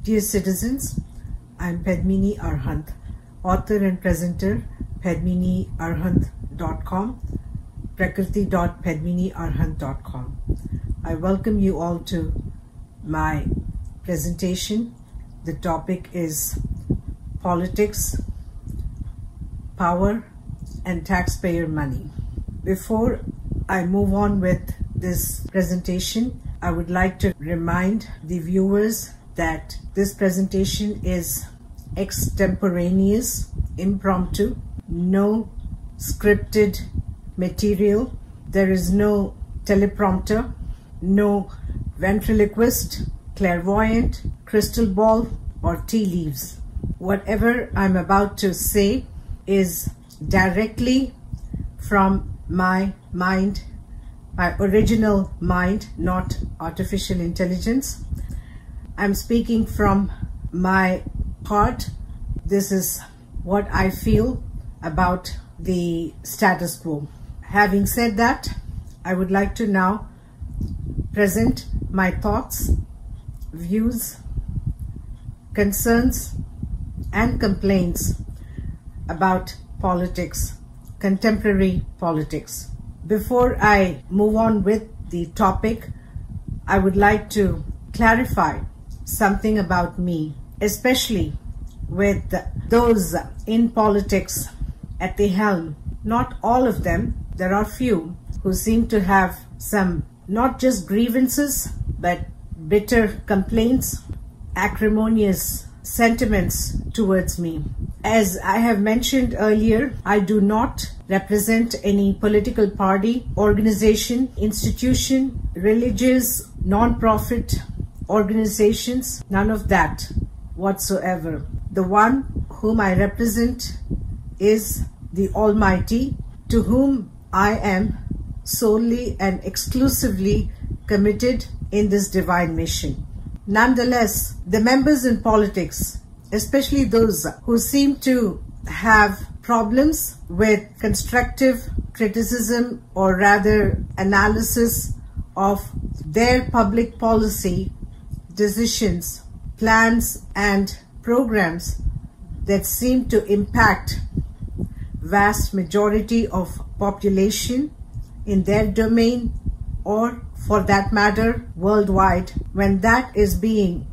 Dear citizens, I am Padmini Arhant, author and presenter, padminiarhant.com, prakriti.padminiarhant.com. I welcome you all to my presentation. The topic is politics, power, and taxpayer money. Before I move on with this presentation, I would like to remind the viewers that this presentation is extemporaneous, impromptu, no scripted material. There is no teleprompter, no ventriloquist, clairvoyant, crystal ball, or tea leaves. Whatever I'm about to say is directly from my mind, my original mind, not artificial intelligence. I'm speaking from my heart. This is what I feel about the status quo. Having said that, I would like to now present my thoughts, views, concerns, and complaints about politics, contemporary politics. Before I move on with the topic, I would like to clarify something about me, especially with those in politics at the helm. Not all of them, there are few who seem to have some not just grievances but bitter complaints, acrimonious sentiments towards me. As I have mentioned earlier, I do not represent any political party, organization, institution, religious, non-profit organizations, none of that whatsoever. The one whom I represent is the Almighty, to whom I am solely and exclusively committed in this divine mission. Nonetheless, the members in politics, especially those who seem to have problems with constructive criticism or rather analysis of their public policy decisions, plans, and programs that seem to impact vast majority of population in their domain, or for that matter worldwide. When that is being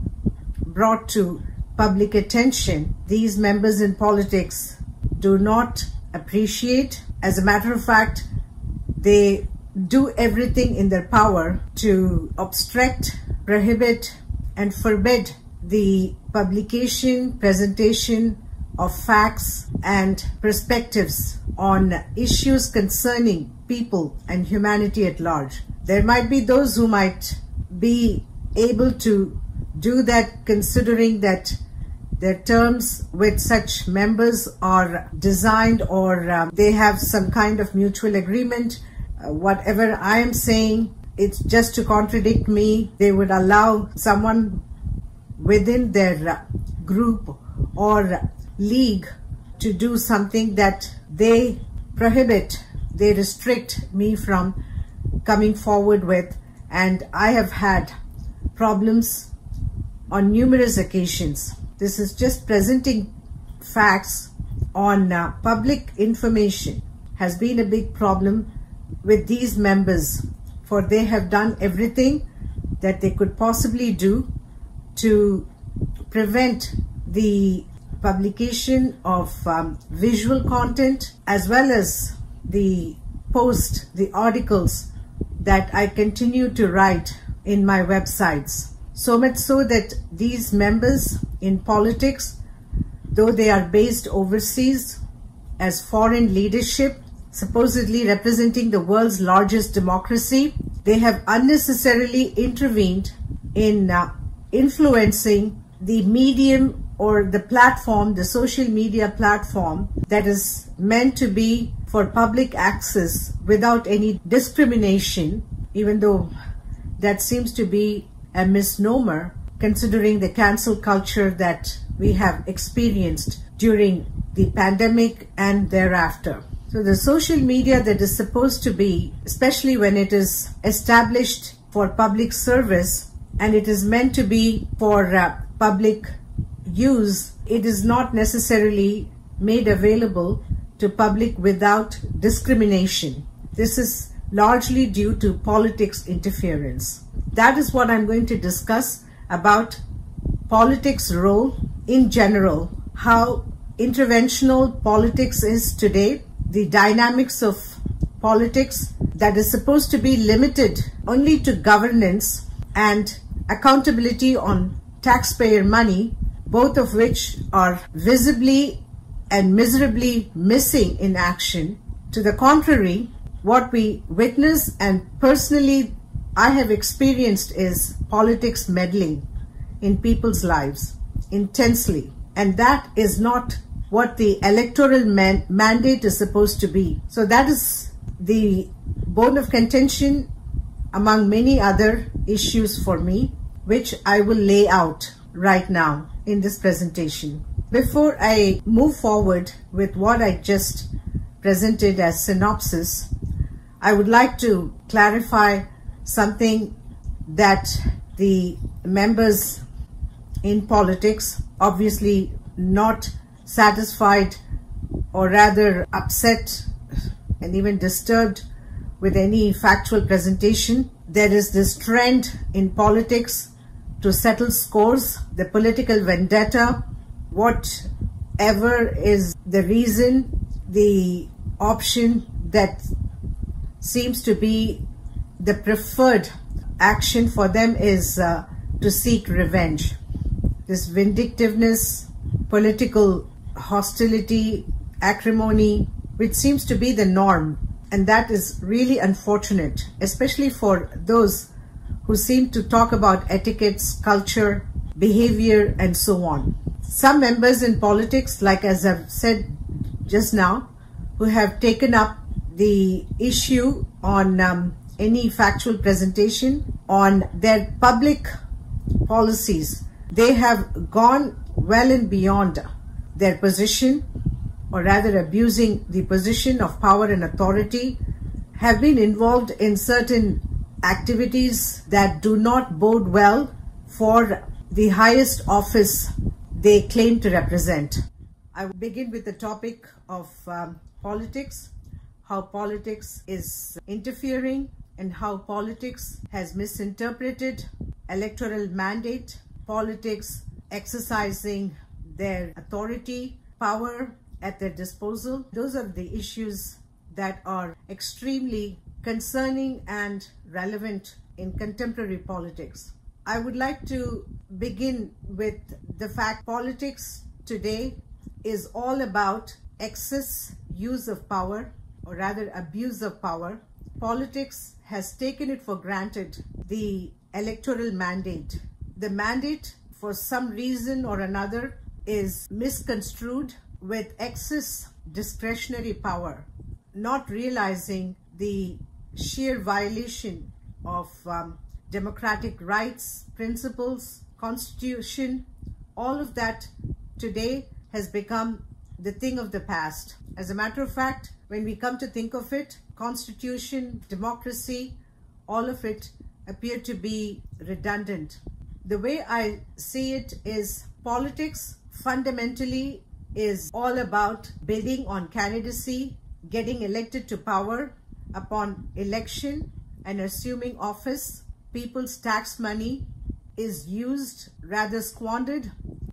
brought to public attention, these members in politics do not appreciate. As a matter of fact, they do everything in their power to obstruct, prohibit, and forbid the publication, presentation of facts and perspectives on issues concerning people and humanity at large. There might be those who might be able to do that, considering that their terms with such members are designed or they have some kind of mutual agreement. Whatever I am saying, it's just to contradict me. They would allow someone within their group or league to do something that they prohibit, they restrict me from coming forward with. And I have had problems on numerous occasions. This is just presenting facts on public information has been a big problem with these members, for they have done everything that they could possibly do to prevent the publication of visual content as well as the articles that I continue to write in my websites. So much so that these members in politics, though they are based overseas as foreign leadership, supposedly representing the world's largest democracy, they have unnecessarily intervened in influencing the medium or the platform, the social media platform that is meant to be for public access without any discrimination, even though that seems to be a misnomer considering the cancel culture that we have experienced during the pandemic and thereafter. So the social media that is supposed to be, especially when it is established for public service and it is meant to be for public use, it is not necessarily made available to public without discrimination. This is largely due to politics interference. That is what I'm going to discuss about politics' role in general, how interventional politics is today, the dynamics of politics that is supposed to be limited only to governance and accountability on taxpayer money, both of which are visibly and miserably missing in action. To the contrary, what we witness and personally I have experienced is politics meddling in people's lives intensely. And that is not what the electoral mandate is supposed to be. So that is the bone of contention among many other issues for me, which I will lay out right now in this presentation. Before I move forward with what I just presented as synopsis, I would like to clarify something that the members in politics, obviously not satisfied or rather upset and even disturbed with any factual presentation. There is this trend in politics to settle scores, the political vendetta, whatever is the reason, the option that seems to be the preferred action for them is to seek revenge. This vindictiveness, political hostility, acrimony, which seems to be the norm. And that is really unfortunate, especially for those who seem to talk about etiquettes, culture, behavior, and so on. Some members in politics, like as I've said just now, who have taken up the issue on any factual presentation on their public policies, they have gone well and beyond their position, or rather abusing the position of power and authority, have been involved in certain activities that do not bode well for the highest office they claim to represent. I will begin with the topic of politics, how politics is interfering and how politics has misinterpreted electoral mandate, politics exercising their authority, power at their disposal. Those are the issues that are extremely concerning and relevant in contemporary politics. I would like to begin with the fact politics today is all about excess use of power, or rather abuse of power. Politics has taken it for granted, the electoral mandate. The mandate, for some reason or another, is misconstrued with excess discretionary power, not realizing the sheer violation of democratic rights, principles, constitution. All of that today has become the thing of the past. As a matter of fact, when we come to think of it, constitution, democracy, all of it appear to be redundant. The way I see it is politics fundamentally is all about bidding on candidacy, getting elected to power upon election and assuming office. People's tax money is used, rather squandered,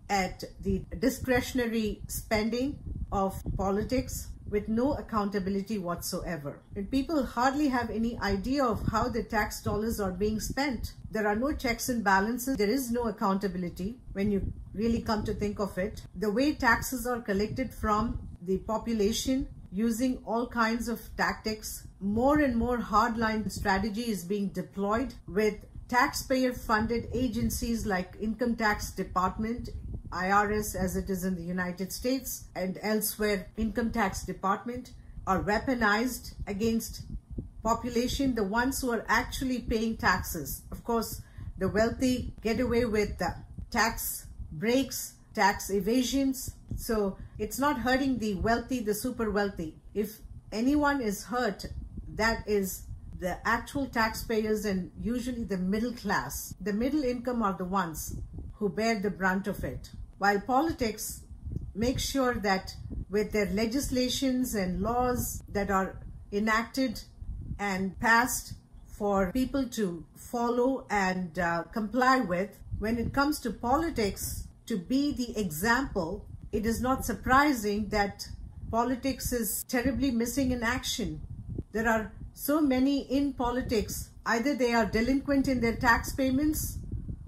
at the discretionary spending of politics with no accountability whatsoever. And people hardly have any idea of how the tax dollars are being spent. There are no checks and balances. There is no accountability when you really come to think of it. The way taxes are collected from the population using all kinds of tactics, more and more hardline strategy is being deployed with taxpayer-funded agencies like Income Tax Department, IRS as it is in the United States and elsewhere. Income Tax Department are weaponized against population, the ones who are actually paying taxes. Of course, the wealthy get away with tax breaks, tax evasions. So it's not hurting the wealthy, the super wealthy. If anyone is hurt, that is the actual taxpayers and usually the middle class. The middle income are the ones who bear the brunt of it. While politics make sure that with their legislations and laws that are enacted and passed for people to follow and comply with, when it comes to politics to be the example, it is not surprising that politics is terribly missing in action. There are so many in politics, either they are delinquent in their tax payments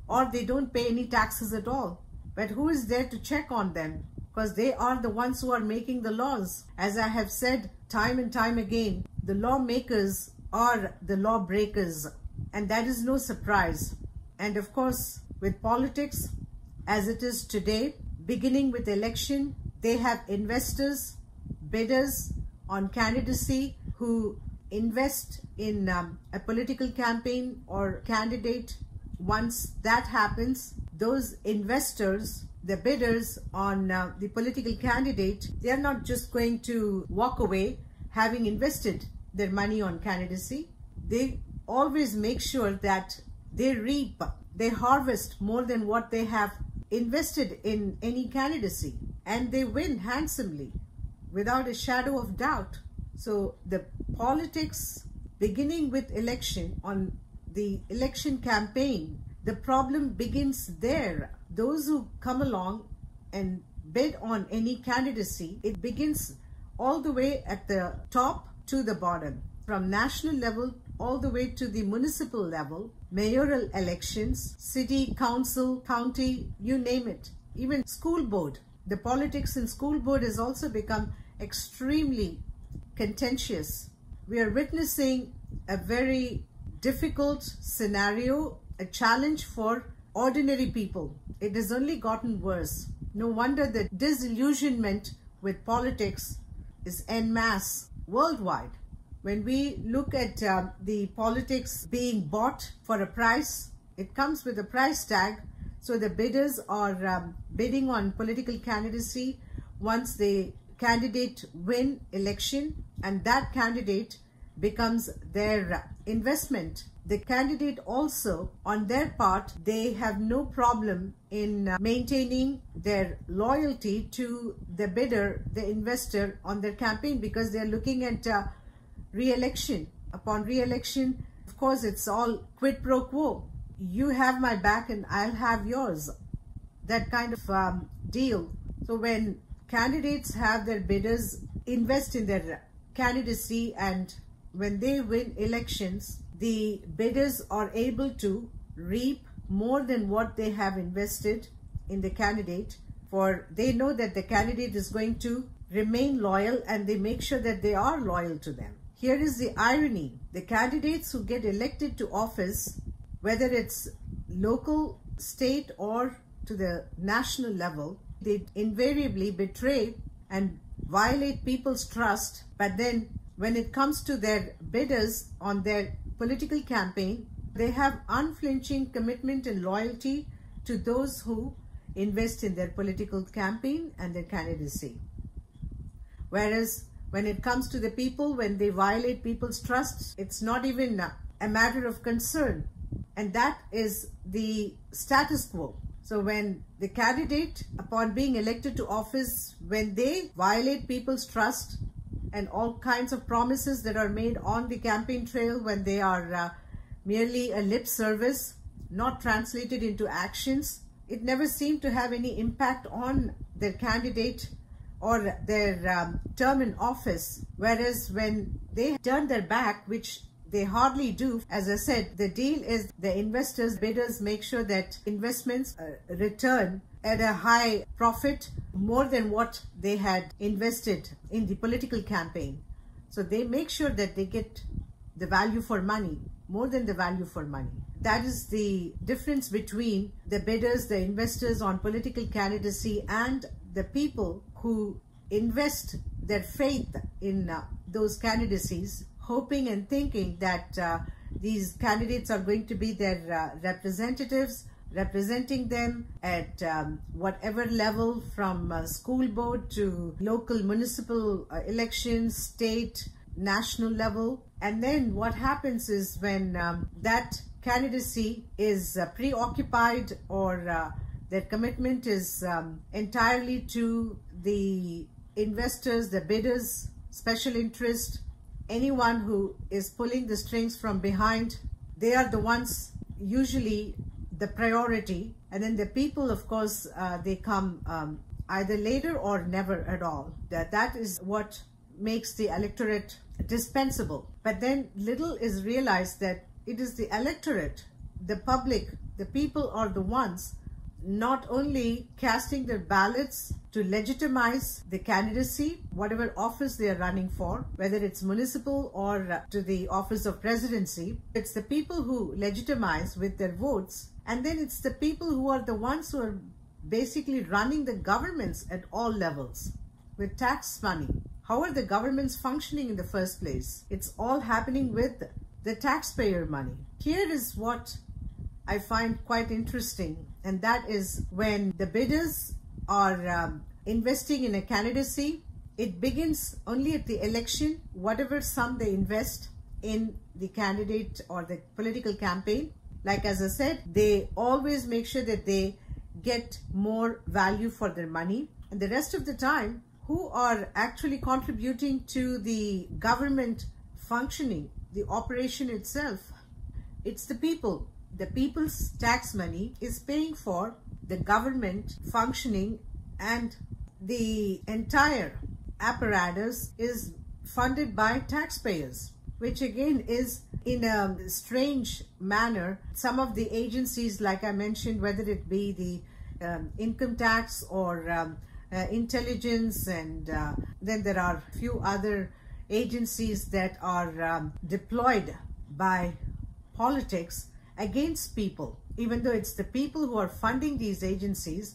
or they don't pay any taxes at all. But who is there to check on them? Because they are the ones who are making the laws. As I have said time and time again, the lawmakers are the lawbreakers, and that is no surprise. And of course, with politics as it is today, beginning with election, they have investors, bidders on candidacy who invest in a political campaign or candidate. Once that happens, those investors, the bidders on the political candidate, they are not just going to walk away having invested their money on candidacy. They always make sure that they reap, they harvest more than what they have invested in any candidacy, and they win handsomely without a shadow of doubt. So the politics beginning with election, on the election campaign, the problem begins there. Those who come along and bid on any candidacy, it begins all the way at the top to the bottom, from national level all the way to the municipal level, mayoral elections, city, council, county, you name it, even school board. The politics in school board has also become extremely contentious. We are witnessing a very difficult scenario, a challenge for ordinary people. It has only gotten worse. No wonder the disillusionment with politics is en masse worldwide. When we look at the politics being bought for a price, it comes with a price tag. So the bidders are bidding on political candidacy once the candidate win election, and that candidate becomes their investment. The candidate also, on their part, they have no problem in maintaining their loyalty to the bidder, the investor on their campaign, because they are looking at re-election. Upon re-election, of course, it's all quid pro quo. You have my back and I'll have yours. That kind of deal. So when candidates have their bidders invest in their candidacy, and when they win elections, the bidders are able to reap more than what they have invested in the candidate, for they know that the candidate is going to remain loyal, and they make sure that they are loyal to them. Here is the irony. The candidates who get elected to office, whether it's local, state, or to the national level, they invariably betray and violate people's trust. But then when it comes to their bidders on their political campaign, they have unflinching commitment and loyalty to those who invest in their political campaign and their candidacy. Whereas when it comes to the people, when they violate people's trust, it's not even a matter of concern. And that is the status quo. So when the candidate, upon being elected to office, when they violate people's trust and all kinds of promises that are made on the campaign trail, when they are merely a lip service, not translated into actions, it never seemed to have any impact on their candidate or their term in office. Whereas when they turn their back, which they hardly do, as I said, the deal is the investors, bidders make sure that investments return at a high profit, more than what they had invested in the political campaign. So they make sure that they get the value for money, more than the value for money. That is the difference between the bidders, the investors on political candidacy, and the people who invest their faith in those candidacies, hoping and thinking that these candidates are going to be their representatives, representing them at whatever level, from school board to local municipal elections, state, national level. And then what happens is when that candidacy is preoccupied, or Their commitment is entirely to the investors, the bidders, special interest, anyone who is pulling the strings from behind. They are the ones usually the priority, and then the people, of course, they come either later or never at all. That is what makes the electorate dispensable. But then little is realized that it is the electorate, the public, the people are the ones not only casting their ballots to legitimize the candidacy, whatever office they are running for, whether it's municipal or to the office of presidency. It's the people who legitimize with their votes, and then it's the people who are the ones who are basically running the governments at all levels with tax money. How are the governments functioning in the first place? It's all happening with the taxpayer money. Here is what I find quite interesting, and that is when the bidders are investing in a candidacy, it begins only at the election, whatever sum they invest in the candidate or the political campaign. Like as I said, they always make sure that they get more value for their money, and the rest of the time, who are actually contributing to the government functioning, the operation itself, it's the people. The people's tax money is paying for the government functioning, and the entire apparatus is funded by taxpayers, which again is in a strange manner. Some of the agencies, like I mentioned, whether it be the income tax or intelligence, and then there are a few other agencies that are deployed by politics against people. Even though it's the people who are funding these agencies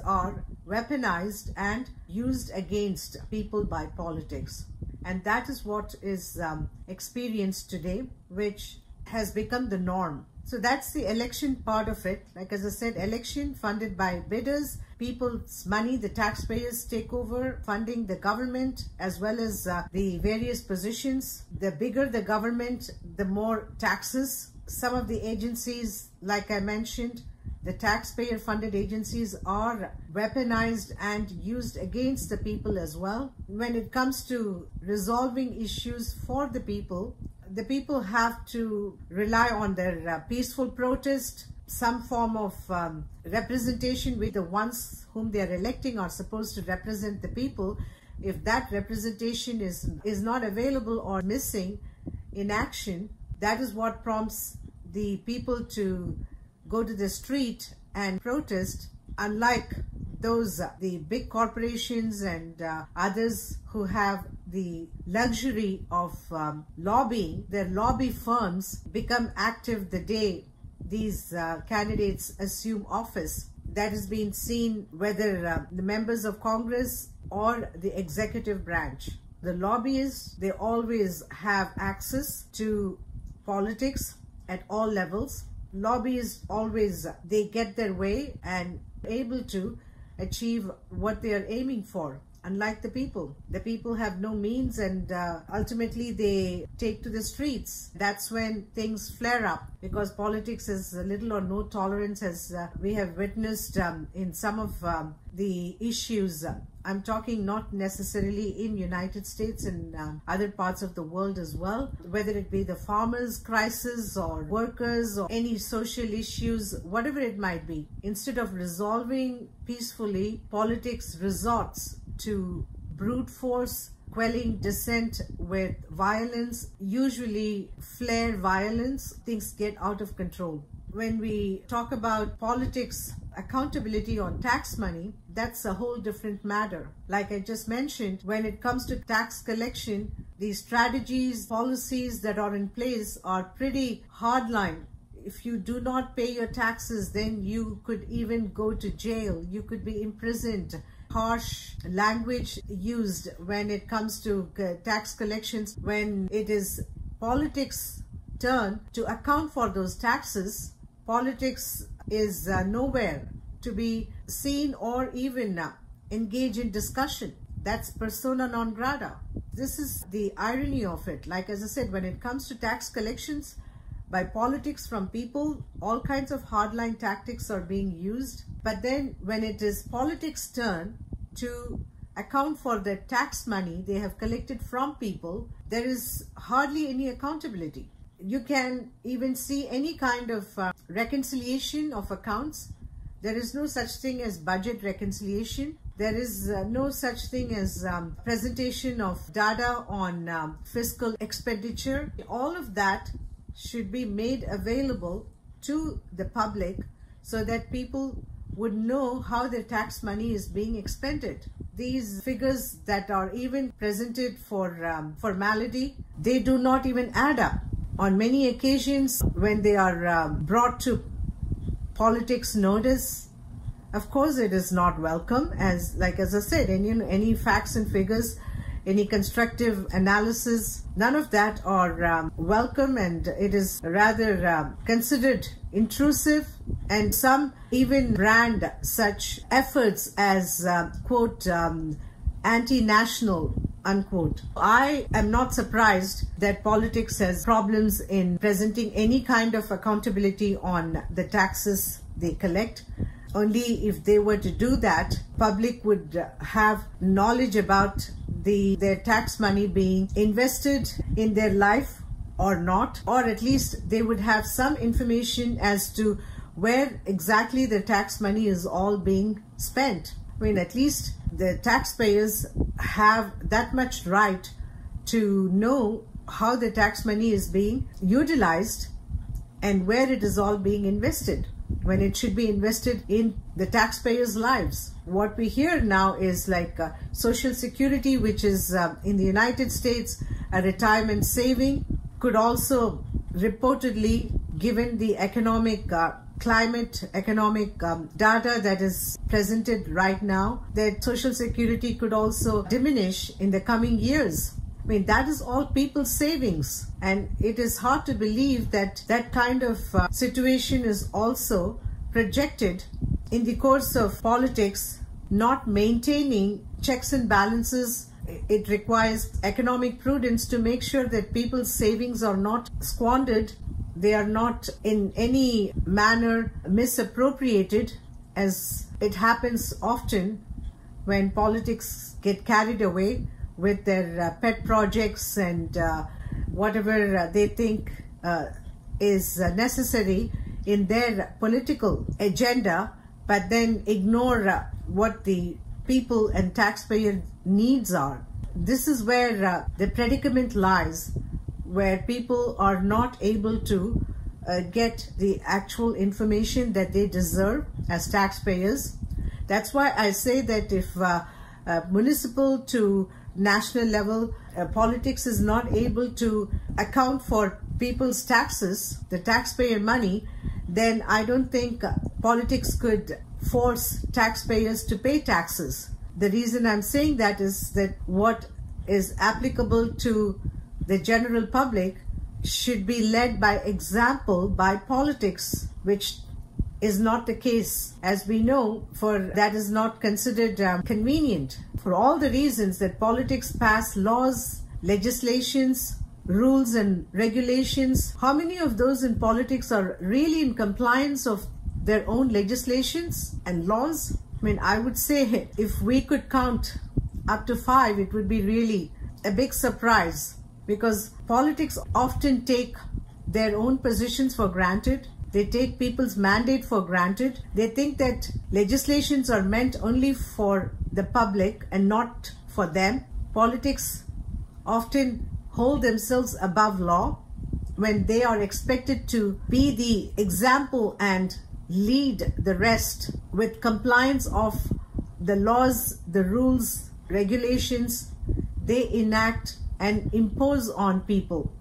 are weaponized and used against people by politics. And that is what is experienced today, which has become the norm. So that's the election part of it. Like as I said, election funded by bidders, people's money, the taxpayers take over funding the government as well as the various positions. The bigger the government, the more taxes. Some of the agencies, like I mentioned, the taxpayer funded agencies are weaponized and used against the people as well. When it comes to resolving issues for the people have to rely on their peaceful protest, some form of representation with the ones whom they are electing are supposed to represent the people. If that representation is not available or missing in action, that is what prompts the people to go to the street and protest, unlike those, the big corporations and others who have the luxury of lobbying. Their lobby firms become active the day these candidates assume office. That has been seen whether the members of Congress or the executive branch. The lobbyists, they always have access to politics at all levels. Lobbyists always, they get their way and able to achieve what they are aiming for. Unlike the people have no means, and ultimately they take to the streets. That's when things flare up, because politics has little or no tolerance, as we have witnessed in some of the issues. I'm talking not necessarily in United States and other parts of the world as well, whether it be the farmers' crisis or workers or any social issues, whatever it might be. Instead of resolving peacefully, politics resorts to brute force, quelling dissent with violence, usually flare violence. Things get out of control. When we talk about politics, accountability on tax money, that's a whole different matter. Like I just mentioned, when it comes to tax collection, the strategies, policies that are in place are pretty hardline. If you do not pay your taxes, then you could even go to jail. You could be imprisoned. Harsh language used when it comes to tax collections. When it is politics' turn to account for those taxes, politics is nowhere to be seen or even engage in discussion. That's persona non grata. This is the irony of it. Like as I said, when it comes to tax collections, by politics from people. All kinds of hardline tactics are being used. But then when it is politics' turn to account for the tax money they have collected from people, there is hardly any accountability. You can even see any kind of reconciliation of accounts. There is no such thing as budget reconciliation. There is no such thing as presentation of data on fiscal expenditure. All of that should be made available to the public so that people would know how their tax money is being expended. These figures that are even presented for formality, they do not even add up. On many occasions, when they are brought to politics notice, of course it is not welcome. As I said, any facts and figures, any constructive analysis, none of that are welcome, and it is rather considered intrusive, and some even brand such efforts as quote anti-national, unquote. I am not surprised that politics has problems in presenting any kind of accountability on the taxes they collect. Only if they were to do that, public would have knowledge about their tax money being invested in their life or not, or at least they would have some information as to where exactly the tax money is all being spent. I mean, at least the taxpayers have that much right to know how the tax money is being utilized and where it is all being invested, when it should be invested in the taxpayers' lives. What we hear now is like Social Security, which is in the United States a retirement saving, could also reportedly, given the economic economic data that is presented right now, that Social Security could also diminish in the coming years. I mean, that is all people's savings, and it is hard to believe that that kind of situation is also projected in the course of politics, not maintaining checks and balances. It requires economic prudence to make sure that people's savings are not squandered, they are not in any manner misappropriated, as it happens often when politics get carried away with their pet projects and whatever they think is necessary in their political agenda, but then ignore what the people and taxpayer needs are. This is where the predicament lies, where people are not able to get the actual information that they deserve as taxpayers. That's why I say that if municipal to national level politics is not able to account for people's taxes, the taxpayer money, then I don't think politics could force taxpayers to pay taxes. The reason I'm saying that is that what is applicable to the general public should be led by example by politics, which is not the case, as we know, for that is not considered convenient. For all the reasons that politics pass laws, legislations, rules and regulations, how many of those in politics are really in compliance of their own legislations and laws? I mean, I would say if we could count up to 5, it would be really a big surprise, because politics often take their own positions for granted. They take people's mandate for granted. They think that legislations are meant only for the public and not for them. Politics often hold themselves above law when they are expected to be the example and lead the rest with compliance of the laws, the rules, regulations they enact and impose on people.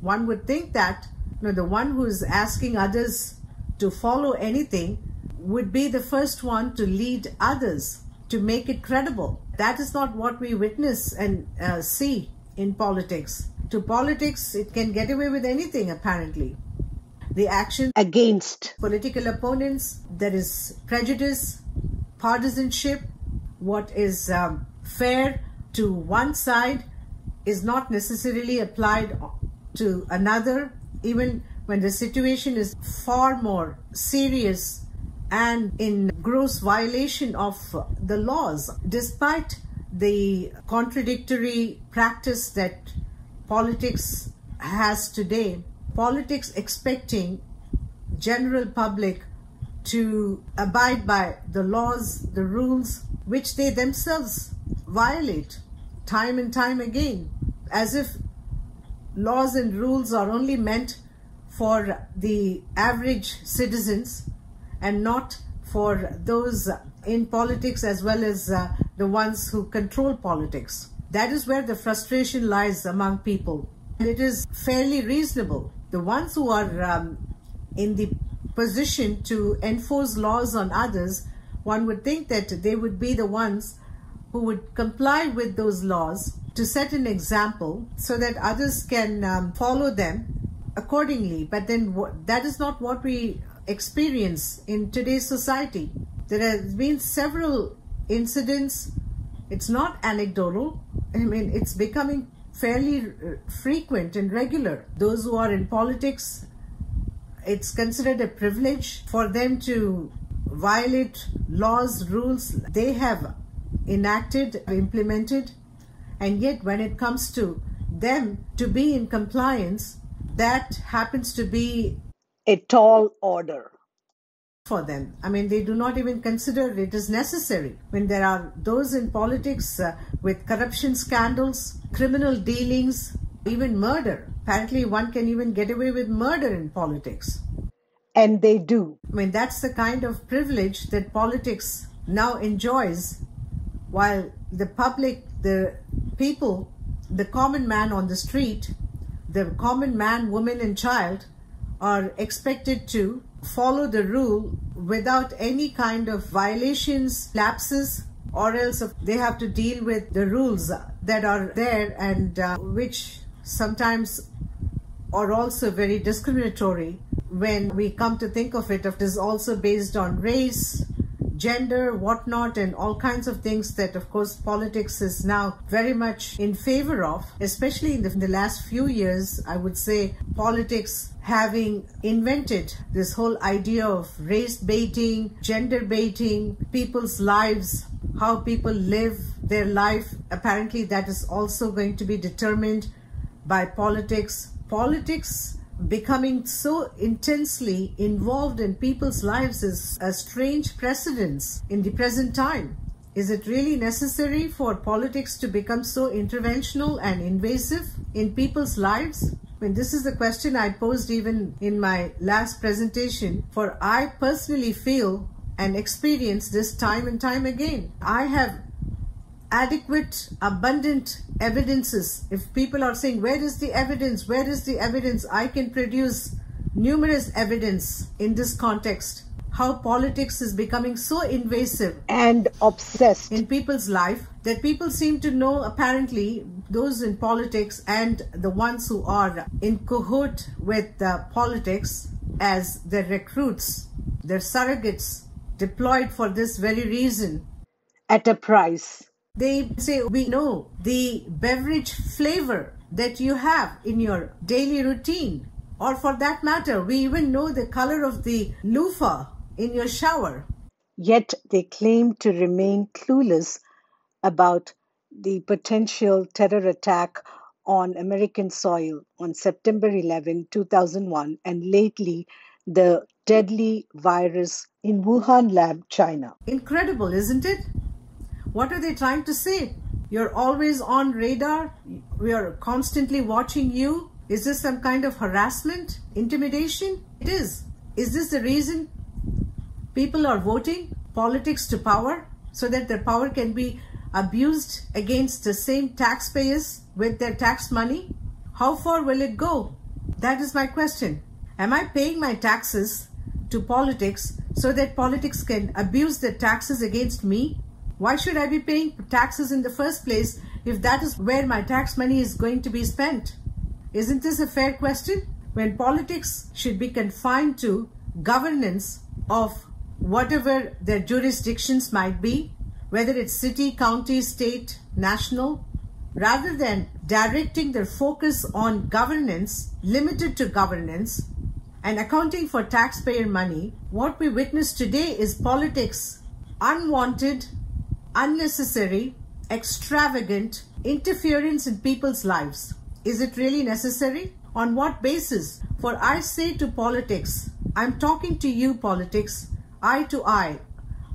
One would think that the one who is asking others to follow anything would be the first one to lead others, to make it credible. That is not what we witness and see in politics. To politics, it can get away with anything, apparently. The action against political opponents, there is prejudice, partisanship. What is fair to one side is not necessarily applied to another. Even when the situation is far more serious and in gross violation of the laws, despite the contradictory practice that politics has today, politics expecting general public to abide by the laws, the rules, which they themselves violate time and time again, as if laws and rules are only meant for the average citizens and not for those in politics as well as the ones who control politics. That is where the frustration lies among people. And it is fairly reasonable. The ones who are in the position to enforce laws on others, one would think that they would be the ones who would comply with those laws to set an example so that others can follow them accordingly. But then that is not what we experience in today's society. There have been several incidents. It's not anecdotal. I mean, it's becoming fairly frequent and regular. Those who are in politics, it's considered a privilege for them to violate laws, rules they have enacted, implemented, and yet when it comes to them to be in compliance, that happens to be a tall order for them. I mean, they do not even consider it is necessary. When there are those in politics with corruption scandals, criminal dealings, even murder. Apparently, one can even get away with murder in politics. And they do. I mean, that's the kind of privilege that politics now enjoys, while the public, the people, the common man on the street, the common man, woman, and child are expected to follow the rule without any kind of violations, lapses, or else they have to deal with the rules that are there and which sometimes are also very discriminatory when we come to think of it. It is also based on race, gender, whatnot, and all kinds of things that, of course, politics is now very much in favor of, especially in the last few years. I would say politics having invented this whole idea of race baiting, gender baiting, people's lives, how people live their life. Apparently, that is also going to be determined by politics. Politics becoming so intensely involved in people's lives is a strange precedence in the present time. Is it really necessary for politics to become so interventional and invasive in people's lives? I mean, this is the question I posed even in my last presentation, for I personally feel and experience this time and time again. I have adequate, abundant evidences. If people are saying, where is the evidence? Where is the evidence? I can produce numerous evidence in this context. How politics is becoming so invasive and obsessed in people's life that people seem to know, apparently, those in politics and the ones who are in cahoot with politics as their recruits, their surrogates deployed for this very reason. At a price. They say, we know the beverage flavor that you have in your daily routine, or for that matter, we even know the color of the loofah in your shower. Yet they claim to remain clueless about the potential terror attack on American soil on September 11, 2001, and lately the deadly virus in Wuhan lab, China. Incredible, isn't it? What are they trying to say? You're always on radar. We are constantly watching you. Is this some kind of harassment, intimidation? It is. Is this the reason people are voting politics to power, so that their power can be abused against the same taxpayers with their tax money? How far will it go? That is my question. Am I paying my taxes to politics so that politics can abuse their taxes against me? Why should I be paying taxes in the first place if that is where my tax money is going to be spent? Isn't this a fair question? When politics should be confined to governance of whatever their jurisdictions might be, whether it's city, county, state, national, rather than directing their focus on governance, limited to governance, and accounting for taxpayer money, what we witness today is politics, unwanted, unnecessary, extravagant interference in people's lives. Is it really necessary? On what basis? For I say to politics, I'm talking to you politics, eye to eye.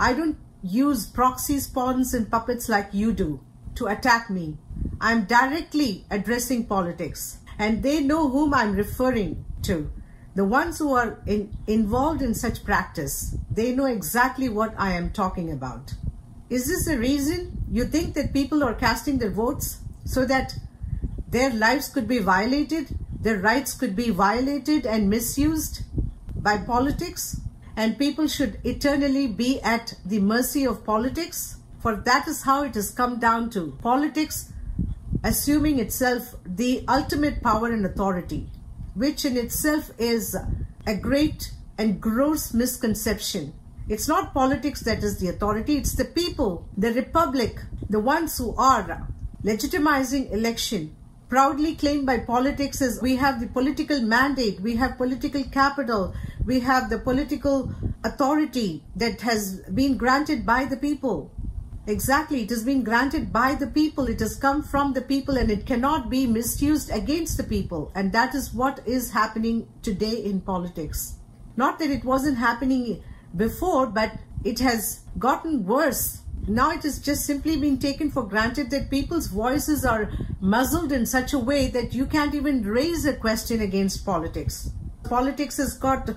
I don't use proxies, pawns and puppets like you do to attack me. I'm directly addressing politics, and they know whom I'm referring to. The ones who are involved in such practice, they know exactly what I am talking about. Is this the reason you think that people are casting their votes so that their lives could be violated, their rights could be violated and misused by politics, and people should eternally be at the mercy of politics? For that is how it has come down to. Politics assuming itself the ultimate power and authority, which in itself is a great and gross misconception. It's not politics that is the authority, it's the people, the republic, the ones who are legitimizing election, proudly claimed by politics as we have the political mandate, we have political capital, we have the political authority that has been granted by the people. Exactly, it has been granted by the people, it has come from the people, and it cannot be misused against the people. And that is what is happening today in politics. Not that it wasn't happening before, but it has gotten worse. Now it is just simply being taken for granted that people's voices are muzzled in such a way that you can't even raise a question against politics. Politics has got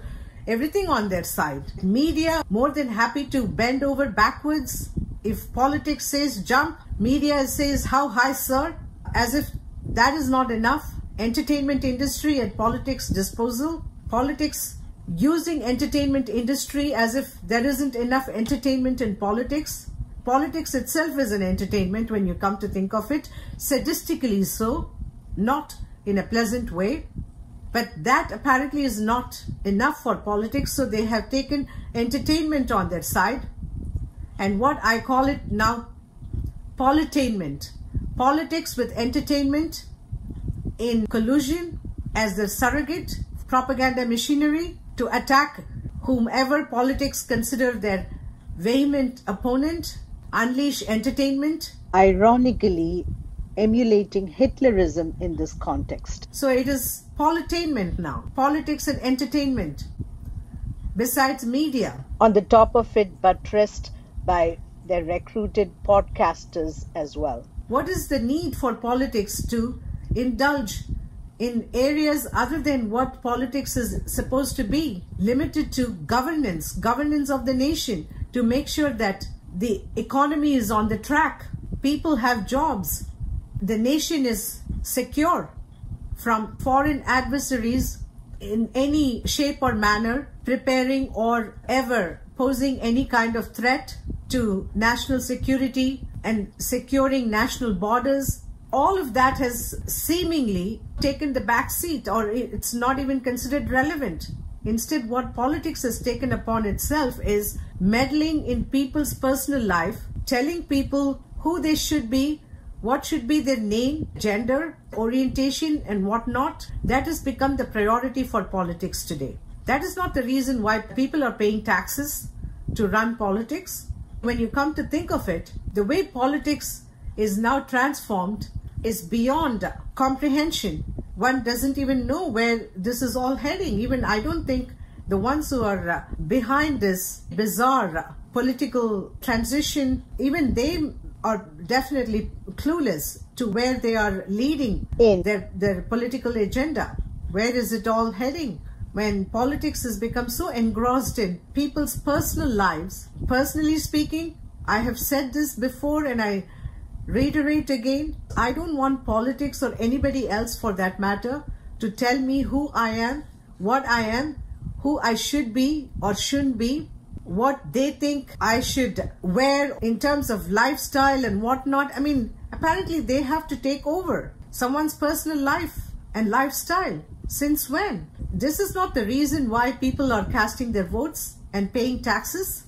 everything on their side. Media more than happy to bend over backwards. If politics says jump, media says how high, sir? As if that is not enough. Entertainment industry at politics' disposal. Politics using entertainment industry as if there isn't enough entertainment in politics. Politics itself is an entertainment when you come to think of it, sadistically so, not in a pleasant way. But that apparently is not enough for politics, so they have taken entertainment on their side. And what I call it now, politainment. Politics with entertainment in collusion as the surrogate propaganda machinery to attack whomever politics consider their vehement opponent, unleash entertainment. Ironically, emulating Hitlerism in this context. So it is politainment now, politics and entertainment, besides media. On the top of it, buttressed by their recruited podcasters as well. What is the need for politics to indulge in areas other than what politics is supposed to be, limited to governance of the nation, to make sure that the economy is on the track, people have jobs, the nation is secure from foreign adversaries in any shape or manner, preparing or ever posing any kind of threat to national security and securing national borders. All of that has seemingly taken the back seat, or it's not even considered relevant. Instead, what politics has taken upon itself is meddling in people's personal life, telling people who they should be, what should be their name, gender, orientation, and whatnot. That has become the priority for politics today. That is not the reason why people are paying taxes to run politics. When you come to think of it, the way politics is now transformed is beyond comprehension. One doesn't even know where this is all heading. Even I don't think the ones who are behind this bizarre political transition, even they are definitely clueless to where they are leading in their political agenda. Where is it all heading? When politics has become so engrossed in people's personal lives. Personally speaking, I have said this before and I reiterate again, I don't want politics or anybody else for that matter to tell me who I am, what I am, who I should be or shouldn't be, what they think I should wear in terms of lifestyle and whatnot. I mean, apparently they have to take over someone's personal life and lifestyle. Since when? This is not the reason why people are casting their votes and paying taxes.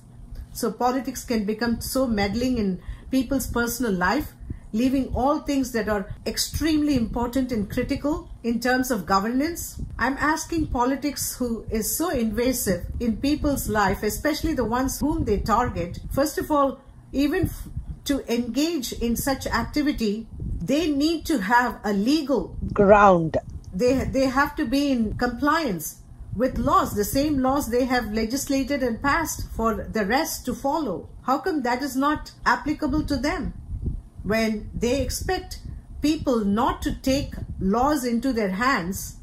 So politics can become so meddling in people's personal life leaving all things that are extremely important and critical in terms of governance. I'm asking politics, who is so invasive in people's life, especially the ones whom they target, first of all, even to engage in such activity, they need to have a legal ground. They have to be in compliance with laws, the same laws they have legislated and passed for the rest to follow. How come that is not applicable to them? When they expect people not to take laws into their hands,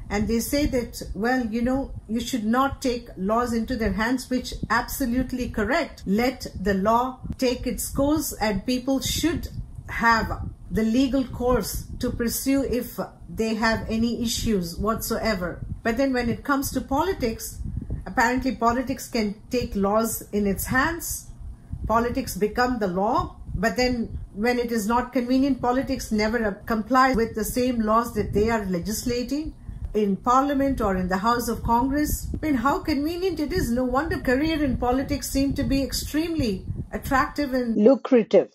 and they say that, well, you should not take laws into their hands, which absolutely correct. Let the law take its course, and people should have the legal course to pursue if they have any issues whatsoever. But then when it comes to politics, apparently politics can take laws in its hands. Politics become the law. But then when it is not convenient, politics never comply with the same laws that they are legislating in Parliament or in the House of Congress. I mean, how convenient it is. No wonder career in politics seem to be extremely attractive and lucrative,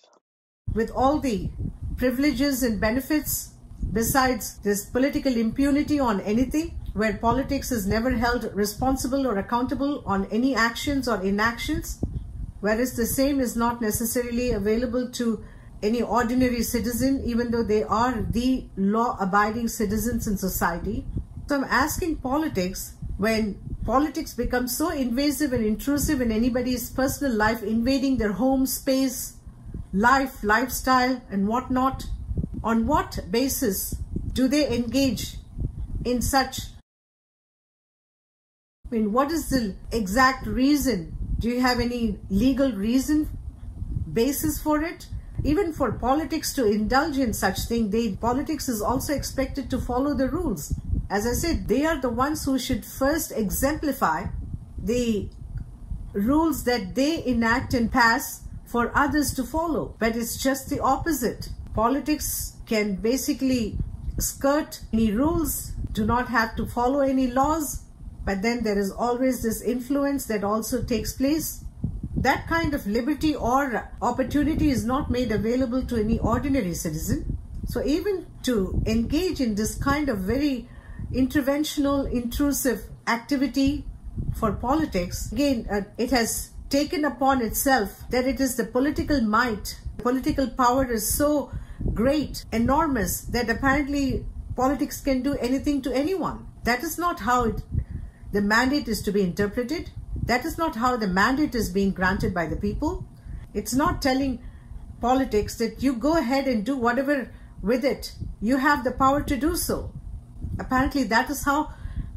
with all the privileges and benefits. Besides this political impunity on anything, where politics is never held responsible or accountable on any actions or inactions, whereas the same is not necessarily available to any ordinary citizen, even though they are the law-abiding citizens in society. So I'm asking politics, when politics becomes so invasive and intrusive in anybody's personal life, invading their home space, life, lifestyle, and whatnot, on what basis do they engage in such? I mean, what is the exact reason? Do you have any legal reason, basis for it? Even for politics to indulge in such thing, politics is also expected to follow the rules. As I said, they are the ones who should first exemplify the rules that they enact and pass for others to follow. But it's just the opposite. Politics can basically skirt any rules, do not have to follow any laws, but then there is always this influence that also takes place. That kind of liberty or opportunity is not made available to any ordinary citizen. So even to engage in this kind of very interventional, intrusive activity for politics, again, it has taken upon itself that it is the political might, political power is so great, enormous, that apparently politics can do anything to anyone. That is not how the mandate is to be interpreted. That is not how the mandate is being granted by the people. It's not telling politics that you go ahead and do whatever with it. You have the power to do so. Apparently that is how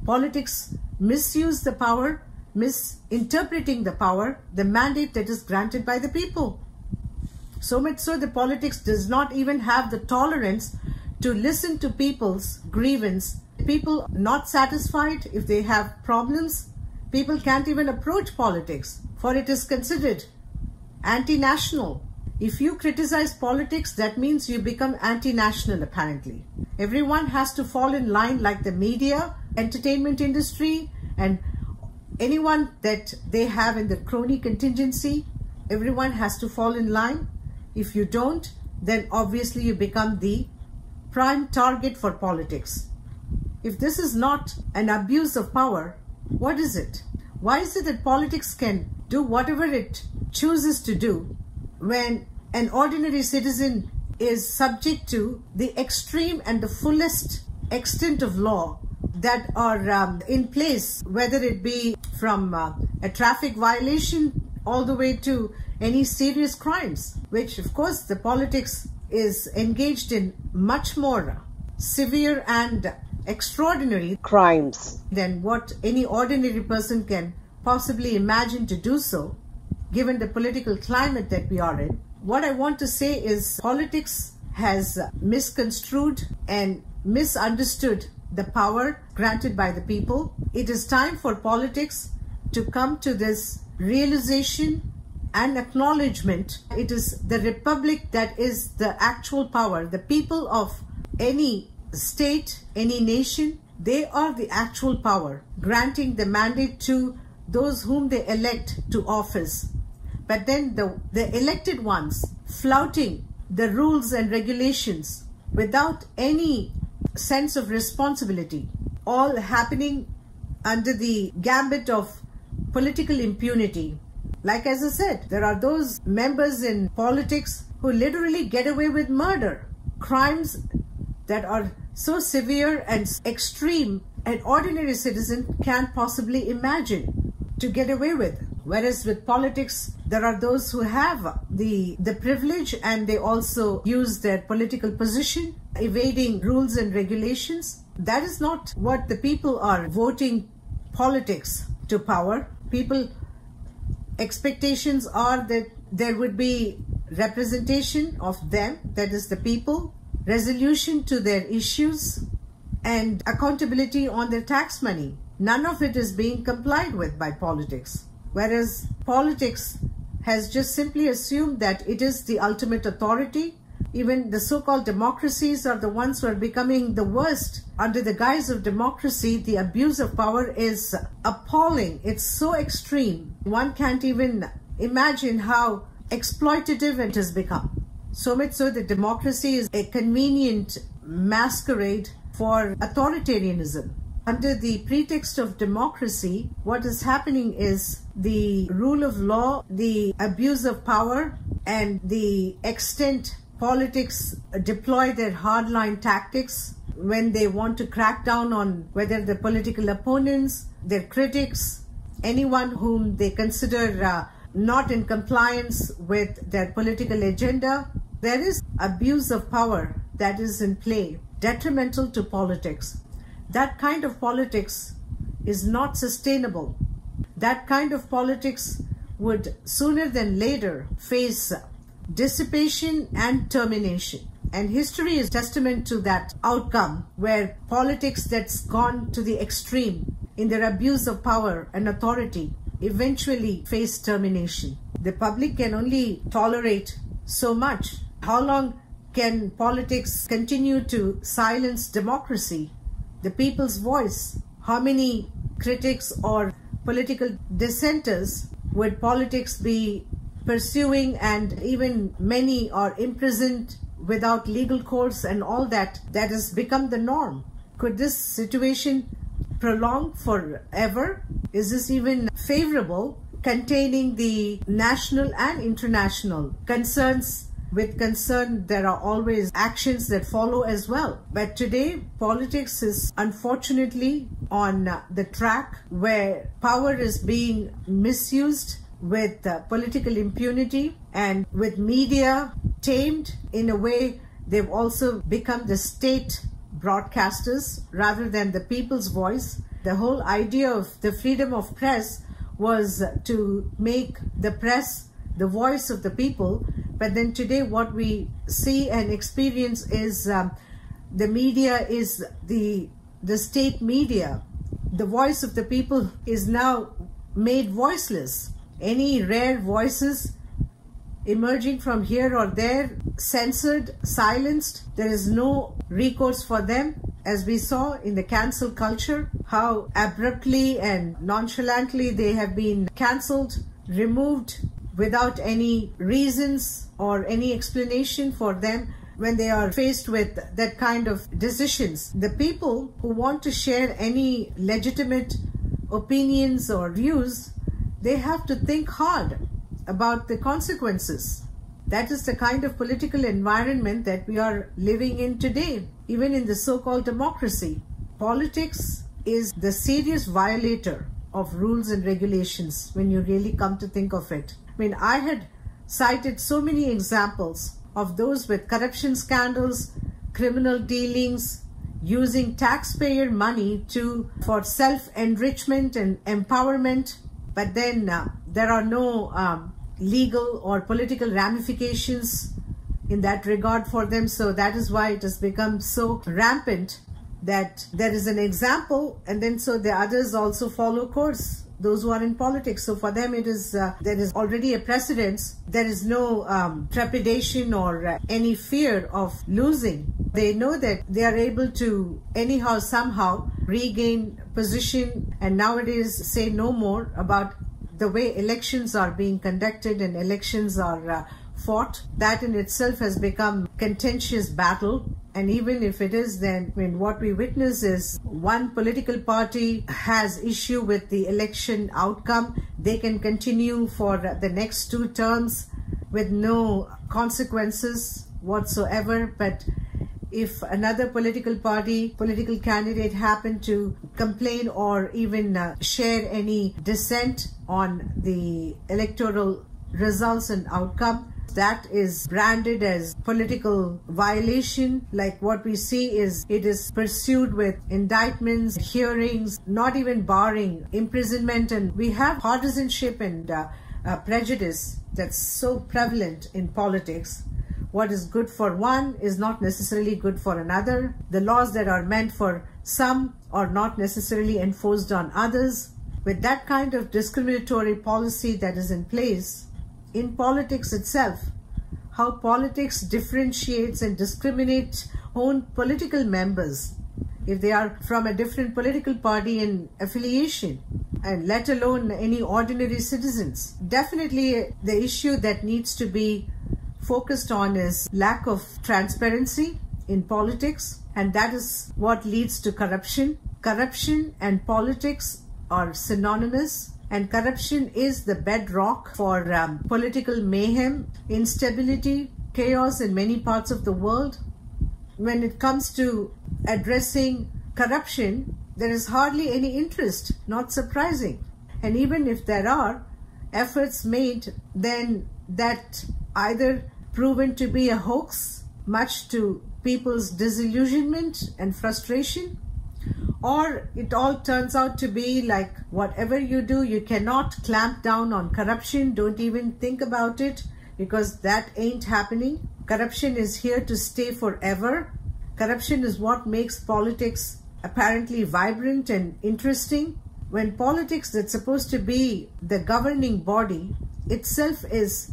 politics misuse the power, misinterpreting the power, the mandate that is granted by the people. So much so the politics does not even have the tolerance to listen to people's grievance. People not satisfied, if they have problems, people can't even approach politics, for it is considered anti-national. If you criticize politics, that means you become anti-national apparently. Everyone has to fall in line, like the media, entertainment industry, and anyone that they have in the crony contingency. Everyone has to fall in line. If you don't, then obviously you become the prime target for politics. If this is not an abuse of power, what is it? Why is it that politics can do whatever it chooses to do when an ordinary citizen is subject to the extreme and the fullest extent of law that are in place, whether it be from a traffic violation all the way to any serious crimes, which of course the politics is engaged in much more severe and extraordinary crimes than what any ordinary person can possibly imagine to do so, given the political climate that we are in. What I want to say is politics has misconstrued and misunderstood the power granted by the people. It is time for politics to come to this realization and acknowledgement. It is the republic that is the actual power. The people of any state, any nation, they are the actual power, granting the mandate to those whom they elect to office. But then the elected ones flouting the rules and regulations without any sense of responsibility, all happening under the gambit of political impunity. Like as I said, there are those members in politics who literally get away with murder, crimes that are so severe and extreme an ordinary citizen can't possibly imagine to get away with. Whereas with politics, there are those who have the privilege and they also use their political position, evading rules and regulations. That is not what the people are voting politics to power. People expectations are that there would be representation of them, that is the people, resolution to their issues, and accountability on their tax money. None of it is being complied with by politics. Whereas politics has just simply assumed that it is the ultimate authority. Even the so-called democracies are the ones who are becoming the worst. Under the guise of democracy, the abuse of power is appalling. It's so extreme. One can't even imagine how exploitative it has become. So much so that democracy is a convenient masquerade for authoritarianism. Under the pretext of democracy, what is happening is the rule of law, the abuse of power, and the extent politics deploy their hardline tactics when they want to crack down on whether the political opponents, their critics, anyone whom they consider not in compliance with their political agenda. There is abuse of power that is in play, detrimental to politics. That kind of politics is not sustainable. That kind of politics would sooner than later face dissipation and termination. And history is testament to that outcome, where politics that's gone to the extreme in their abuse of power and authority eventually face termination. The public can only tolerate so much. How long can politics continue to silence democracy, the people's voice? How many critics or political dissenters would politics be pursuing, and even many are imprisoned without legal course and all that has become the norm? Could this situation prolong forever? Is this even favorable, containing the national and international concerns? With concern, there are always actions that follow as well. But today, politics is unfortunately on the track where power is being misused with political impunity, and with media tamed in a way. They've also become the state broadcasters rather than the people's voice. The whole idea of the freedom of press was to make the press the voice of the people. But then today what we see and experience is the media is the state media. The voice of the people is now made voiceless. Any rare voices emerging from here or there, censored, silenced. There is no recourse for them, as we saw in the cancel culture, how abruptly and nonchalantly they have been cancelled, removed without any reasons or any explanation for them when they are faced with that kind of decisions. The people who want to share any legitimate opinions or views, they have to think hard about the consequences. That is the kind of political environment that we are living in today, even in the so-called democracy. Politics is the serious violator of rules and regulations when you really come to think of it. I mean, I had cited so many examples of those with corruption scandals, criminal dealings, using taxpayer money for self-enrichment and empowerment. But then there are no legal or political ramifications in that regard for them. So that is why it has become so rampant that there is an example, and then so the others also follow course, those who are in politics. So for them it is there is already a precedence. There is no trepidation or any fear of losing. They know that they are able to anyhow somehow regain position, and nowadays say no more about the way elections are being conducted, and elections are fought. That in itself has become contentious battle. And even if it is, then what we witness is one political party has issue with the election outcome. They can continue for the next 2 terms with no consequences whatsoever. But if another political candidate happen to complain or even share any dissent on the electoral results and outcome, that is branded as political violation. Like what we see is it is pursued with indictments, hearings, not even barring imprisonment. And we have partisanship and prejudice that's so prevalent in politics. What is good for one is not necessarily good for another. The laws that are meant for some are not necessarily enforced on others. With that kind of discriminatory policy that is in place in politics itself, how politics differentiates and discriminates own political members if they are from a different political party and affiliation, and let alone any ordinary citizens. Definitely the issue that needs to be focused on is lack of transparency in politics, and that is what leads to corruption. Corruption and politics are synonymous, and corruption is the bedrock for political mayhem, instability, chaos in many parts of the world. When it comes to addressing corruption, there is hardly any interest, not surprising. And even if there are efforts made, then that either proven to be a hoax, much to people's disillusionment and frustration, or it all turns out to be like whatever you do, you cannot clamp down on corruption. Don't even think about it, because that ain't happening. Corruption is here to stay forever. Corruption is what makes politics apparently vibrant and interesting. When politics that's supposed to be the governing body itself is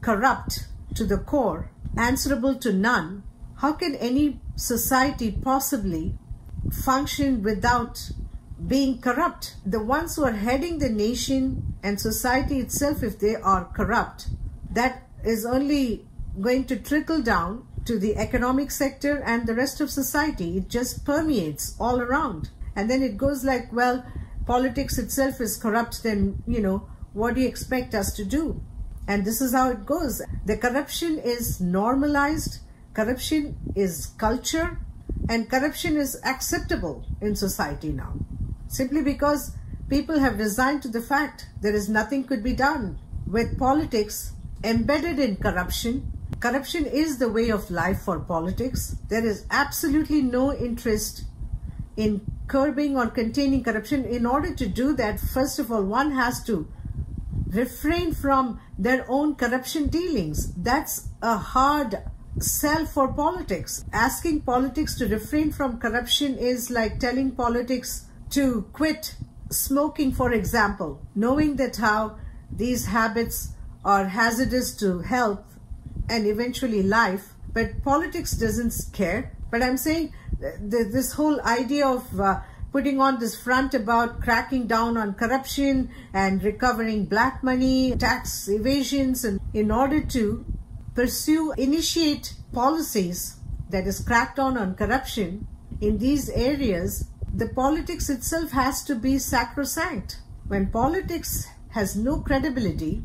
corrupt to the core, answerable to none, how can any society possibly function without being corrupt? The ones who are heading the nation and society itself, if they are corrupt, that is only going to trickle down to the economic sector and the rest of society. It just permeates all around. And then it goes like, well, politics itself is corrupt, then, what do you expect us to do? And this is how it goes. The corruption is normalized, corruption is culture, and corruption is acceptable in society now. Simply because people have resigned to the fact there is nothing could be done with politics embedded in corruption. Corruption is the way of life for politics. There is absolutely no interest in curbing or containing corruption. In order to do that, first of all, one has to refrain from their own corruption dealings. That's a hard sell for politics. Asking politics to refrain from corruption is like telling politics to quit smoking, for example, knowing that how these habits are hazardous to health and eventually life, but politics doesn't care. But I'm saying this whole idea of putting on this front about cracking down on corruption and recovering black money, tax evasions, and in order to initiate policies that is cracked down on corruption in these areas, the politics itself has to be sacrosanct. When politics has no credibility,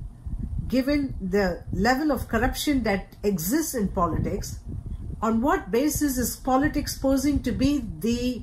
given the level of corruption that exists in politics, on what basis is politics posing to be the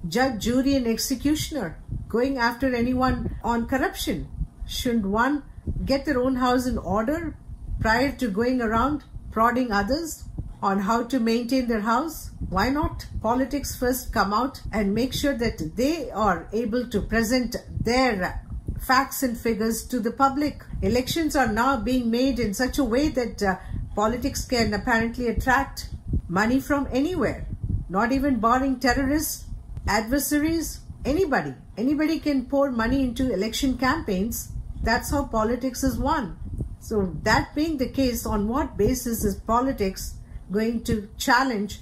judge, jury, and executioner going after anyone on corruption? Shouldn't one get their own house in order prior to going around prodding others on how to maintain their house? Why not politics first come out and make sure that they are able to present their facts and figures to the public? Elections are now being made in such a way that politics can apparently attract money from anywhere, not even barring terrorists, adversaries, anybody. Anybody can pour money into election campaigns. That's how politics is won. So that being the case, on what basis is politics going to challenge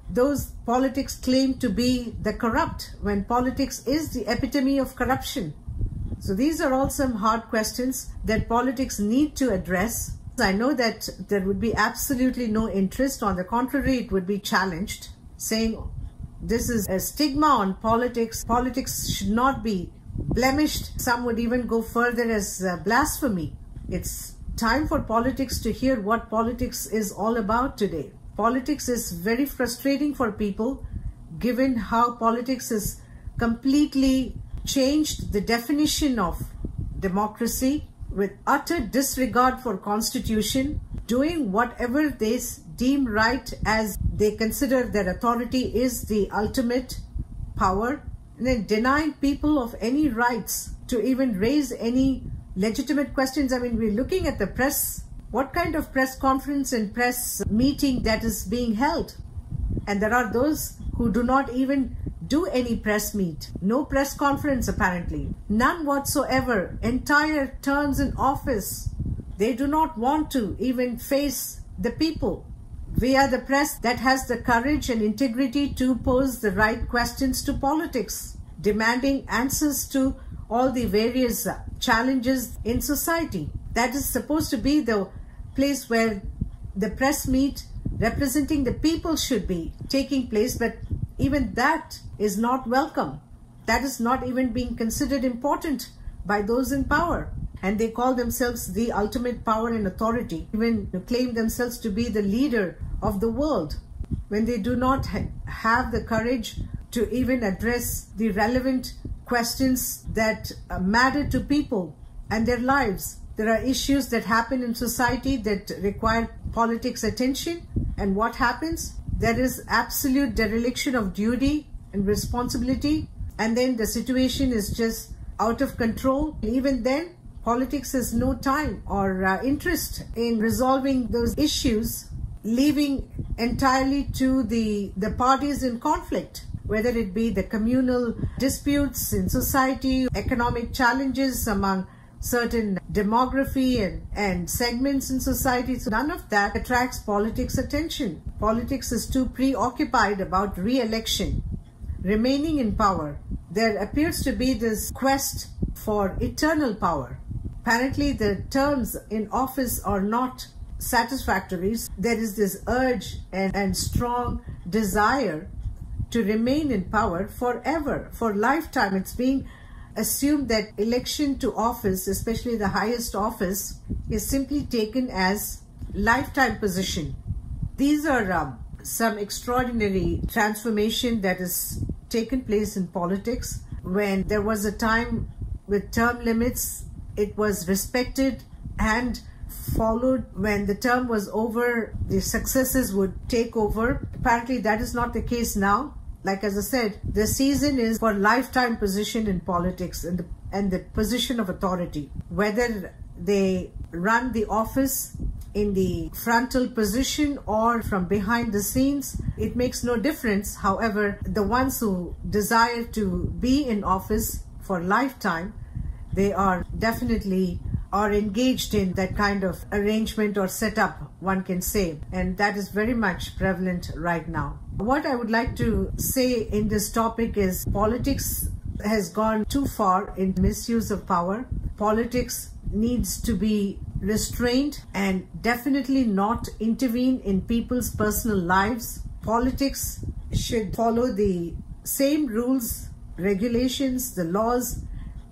those politics claim to be the corrupt, when politics is the epitome of corruption? So these are all some hard questions that politics need to address. I know that there would be absolutely no interest. On the contrary, it would be challenged, saying this is a stigma on politics. Politics should not be blemished. Some would even go further as blasphemy. It's time for politics to hear what politics is all about today. Politics is very frustrating for people, given how politics has completely changed the definition of democracy with utter disregard for constitution, doing whatever they deem right as they consider their authority is the ultimate power, and then denying people of any rights to even raise any legitimate questions. I mean, we're looking at the press. What kind of press conference and press meeting that is being held? And there are those who do not even do any press meet. No press conference apparently. None whatsoever. Entire terms in office. They do not want to even face the people. We are the press that has the courage and integrity to pose the right questions to politics, demanding answers to all the various challenges in society. That is supposed to be the place where the press meet representing the people should be taking place, but even that is not welcome. That is not even being considered important by those in power. And they call themselves the ultimate power and authority, even claim themselves to be the leader of the world, when they do not have the courage to even address the relevant questions that matter to people and their lives. There are issues that happen in society that require politics attention, and what happens? There is absolute dereliction of duty and responsibility, and then the situation is just out of control. Even then, politics has no time or interest in resolving those issues, leaving entirely to the parties in conflict, whether it be the communal disputes in society, economic challenges among certain demography and segments in society. So none of that attracts politics' attention. Politics is too preoccupied about re-election, remaining in power. There appears to be this quest for eternal power. Apparently the terms in office are not satisfactory. There is this urge and strong desire to remain in power forever, for lifetime. It's being assumed that election to office, especially the highest office, is simply taken as lifetime position. These are some extraordinary transformation that has taken place in politics. When there was a time with term limits, it was respected and followed. When the term was over, the successors would take over. Apparently that is not the case now. Like as I said, the season is for lifetime position in politics and the position of authority. Whether they run the office in the frontal position or from behind the scenes, it makes no difference. However, the ones who desire to be in office for lifetime, they are definitely engaged in that kind of arrangement or setup, one can say, and that is very much prevalent right now. What I would like to say in this topic is politics has gone too far in misuse of power. Politics needs to be restrained and definitely not intervene in people's personal lives. Politics should follow the same rules, regulations, the laws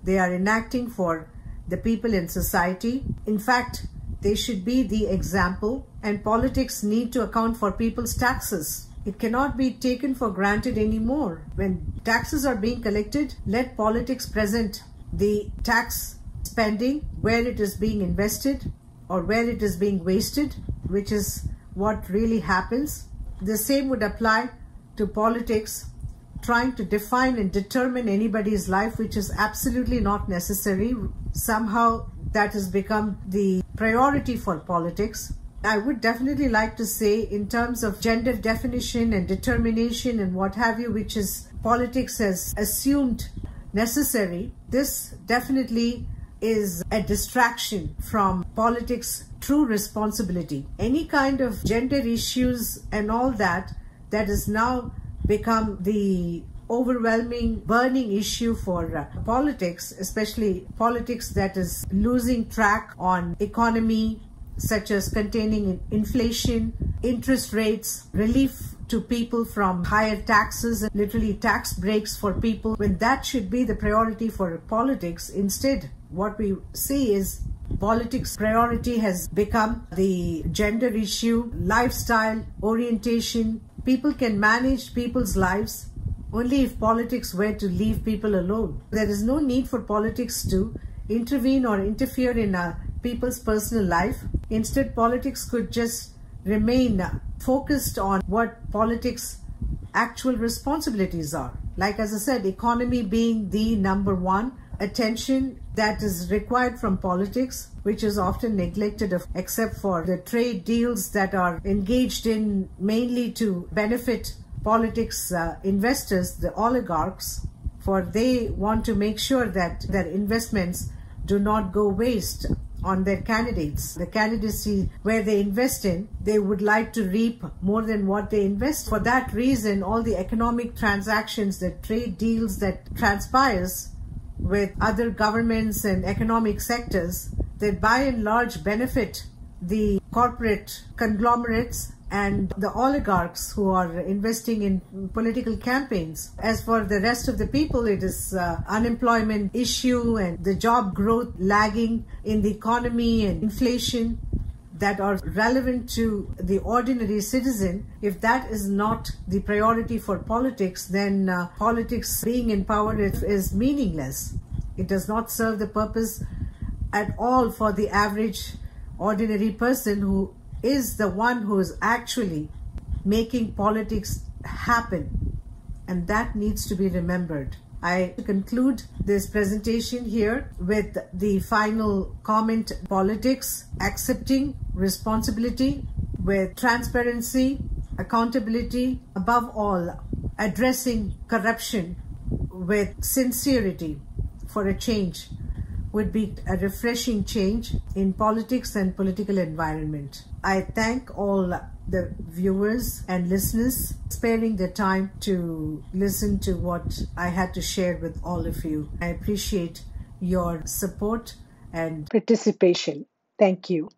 they are enacting for the people in society. In fact, they should be the example, and politics need to account for people's taxes. It cannot be taken for granted anymore. When taxes are being collected, let politics present the tax spending, where it is being invested or where it is being wasted, which is what really happens. The same would apply to politics trying to define and determine anybody's life, which is absolutely not necessary. Somehow that has become the priority for politics. I would definitely like to say, in terms of gender definition and determination and what have you, which is politics has assumed necessary, this definitely is a distraction from politics' true responsibility. Any kind of gender issues and all that has now become the overwhelming, burning issue for politics, especially politics that is losing track on economy, such as containing inflation, interest rates, relief to people from higher taxes, and literally tax breaks for people, when that should be the priority for politics. Instead, what we see is politics priority has become the gender issue, lifestyle, orientation. People can manage people's lives only if politics were to leave people alone. There is no need for politics to intervene or interfere in people's personal life. Instead, politics could just remain focused on what politics' actual responsibilities are. Like, as I said, economy being the number one, attention that is required from politics, which is often neglected except for the trade deals that are engaged in mainly to benefit politics investors, the oligarchs, for they want to make sure that their investments do not go waste on their candidates. The candidacy where they invest in, they would like to reap more than what they invest. For that reason, all the economic transactions, the trade deals that transpires with other governments and economic sectors, that by and large benefit the corporate conglomerates and the oligarchs who are investing in political campaigns. As for the rest of the people, it is unemployment issue and the job growth lagging in the economy and inflation that are relevant to the ordinary citizen. If that is not the priority for politics, then politics being in power is meaningless. It does not serve the purpose at all for the average ordinary person who is the one who is actually making politics happen. And that needs to be remembered. I conclude this presentation here with the final comment: politics, accepting responsibility with transparency, accountability, above all, addressing corruption with sincerity for a change would be a refreshing change in politics and political environment. I thank all the viewers and listeners sparing the time to listen to what I had to share with all of you. I appreciate your support and participation. Thank you.